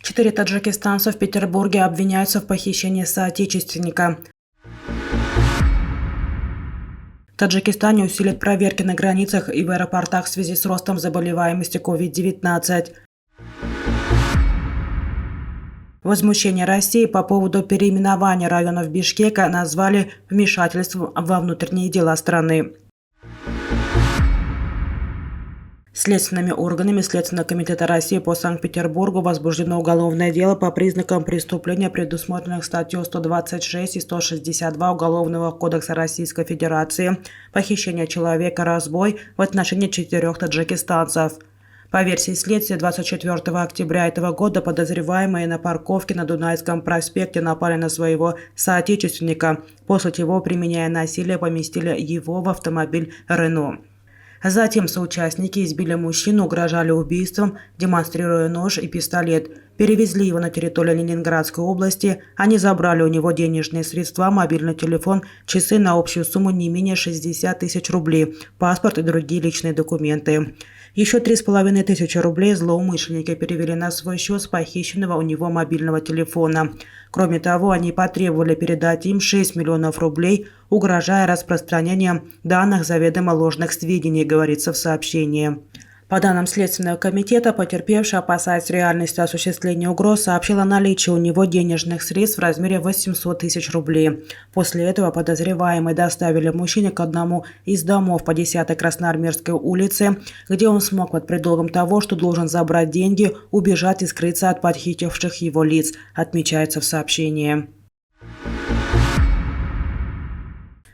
4 таджикистанца в Петербурге обвиняются в похищении соотечественника. В Таджикистане усилят проверки на границах и в аэропортах в связи с ростом заболеваемости COVID-19. Возмущение России по поводу переименования районов Бишкека назвали вмешательством во внутренние дела страны. Следственными органами Следственного комитета России по Санкт-Петербургу возбуждено уголовное дело по признакам преступления, предусмотренных статьей 126 и 162 Уголовного кодекса Российской Федерации «Похищение человека, разбой» в отношении 4 таджикистанцев. По версии следствия, 24 октября этого года подозреваемые на парковке на Дунайском проспекте напали на своего соотечественника, после чего, применяя насилие, поместили его в автомобиль «Рено». Затем соучастники избили мужчину, угрожали убийством, демонстрируя нож и пистолет. Перевезли его на территорию Ленинградской области. Они забрали у него денежные средства, мобильный телефон, часы на общую сумму не менее 60 тысяч рублей, паспорт и другие личные документы. Еще 3,5 тысячи рублей злоумышленники перевели на свой счет с похищенного у него мобильного телефона. Кроме того, они потребовали передать им 6 миллионов рублей, угрожая распространением данных заведомо ложных сведений, говорится в сообщении. По данным Следственного комитета, потерпевший, опасаясь реальности осуществления угроз, сообщил о наличии у него денежных средств в размере 800 тысяч рублей. После этого подозреваемые доставили мужчине к одному из домов по 10-й Красноармейской улице, где он смог под предлогом того, что должен забрать деньги, убежать и скрыться от похитивших его лиц, отмечается в сообщении.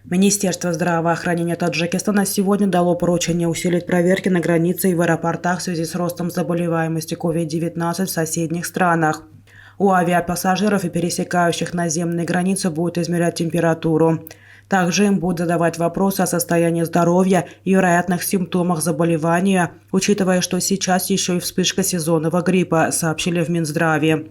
Министерство здравоохранения Таджикистана сегодня дало поручение усилить проверки на границе и в аэропортах в связи с ростом заболеваемости COVID-19 в соседних странах. У авиапассажиров и пересекающих наземные границы будут измерять температуру. Также им будут задавать вопросы о состоянии здоровья и вероятных симптомах заболевания, учитывая, что сейчас еще и вспышка сезонного гриппа, сообщили в Минздраве.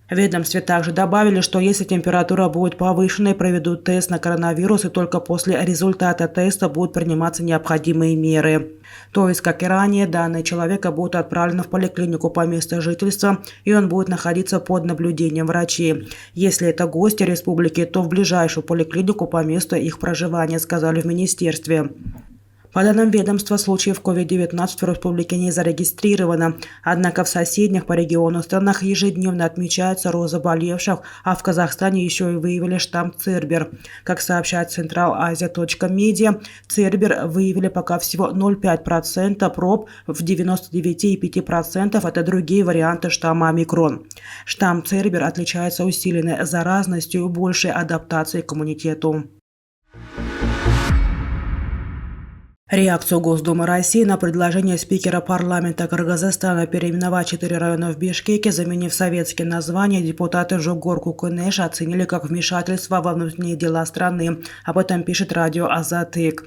В ведомстве также добавили, что если температура будет повышенной, проведут тест на коронавирус, и только после результата теста будут приниматься необходимые меры. То есть, как и ранее, данные человека будут отправлены в поликлинику по месту жительства, и он будет находиться под наблюдением врачей. Если это гости республики, то в ближайшую поликлинику по месту их проживания, сказали в министерстве. По данным ведомства, случаев COVID-19 в республике не зарегистрировано, однако в соседних по региону странах ежедневно отмечается рост заболевших, а в Казахстане еще и выявили штамм Цербер. Как сообщает Central-Asia.media, Цербер выявили пока всего 0,5% проб, в 99,5% это другие варианты штамма омикрон. Штамм Цербер отличается усиленной заразностью и большей адаптацией к иммунитету. Реакцию Госдумы России на предложение спикера парламента Кыргызстана переименовать 4 района в Бишкеке, заменив советские названия, депутаты Жогор Кукунеш оценили как вмешательство во внутренние дела страны. Об этом пишет радио «Азатык».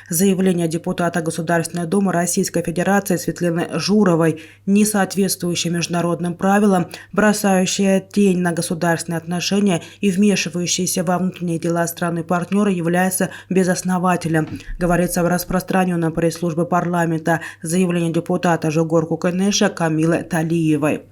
Заявление депутата Государственной Думы Российской Федерации Светланы Журовой, не соответствующее международным правилам, бросающее тень на государственные отношения и вмешивающееся во внутренние дела страны-партнера, является безосновательным, говорится в распространенном пресс-службе парламента заявлении депутата Жогор Кукунеша Камилы Талиевой.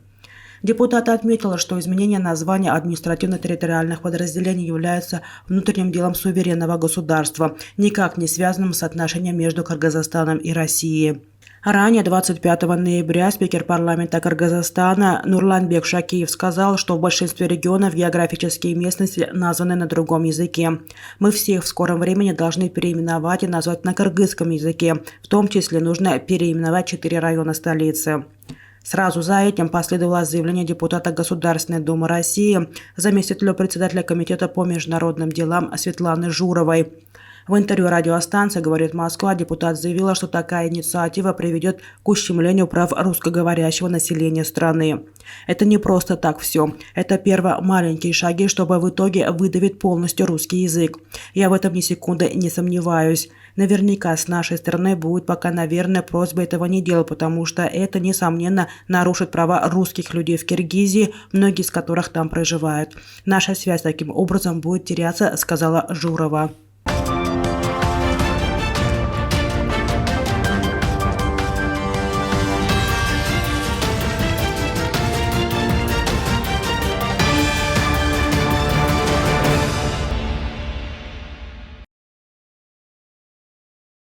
Депутат отметила, что изменение названия административно-территориальных подразделений является внутренним делом суверенного государства, никак не связанным с отношением между Кыргызстаном и Россией. Ранее, 25 ноября, спикер парламента Кыргызстана Нурланбек Шакиев сказал, что в большинстве регионов географические местности названы на другом языке. Мы всех в скором времени должны переименовать и назвать на кыргызском языке, в том числе нужно переименовать 4 района столицы. Сразу за этим последовало заявление депутата Государственной Думы России, заместителя председателя Комитета по международным делам Светланы Журовой. В интервью радиостанции «Говорит Москва» депутат заявила, что такая инициатива приведет к ущемлению прав русскоговорящего населения страны. Это не просто так все. Это первые маленькие шаги, чтобы в итоге выдавить полностью русский язык. Я в этом ни секунды не сомневаюсь. Наверняка с нашей стороны будет пока, наверное, просьба этого не делать, потому что это, несомненно, нарушит права русских людей в Киргизии, многие из которых там проживают. Наша связь таким образом будет теряться, сказала Журова.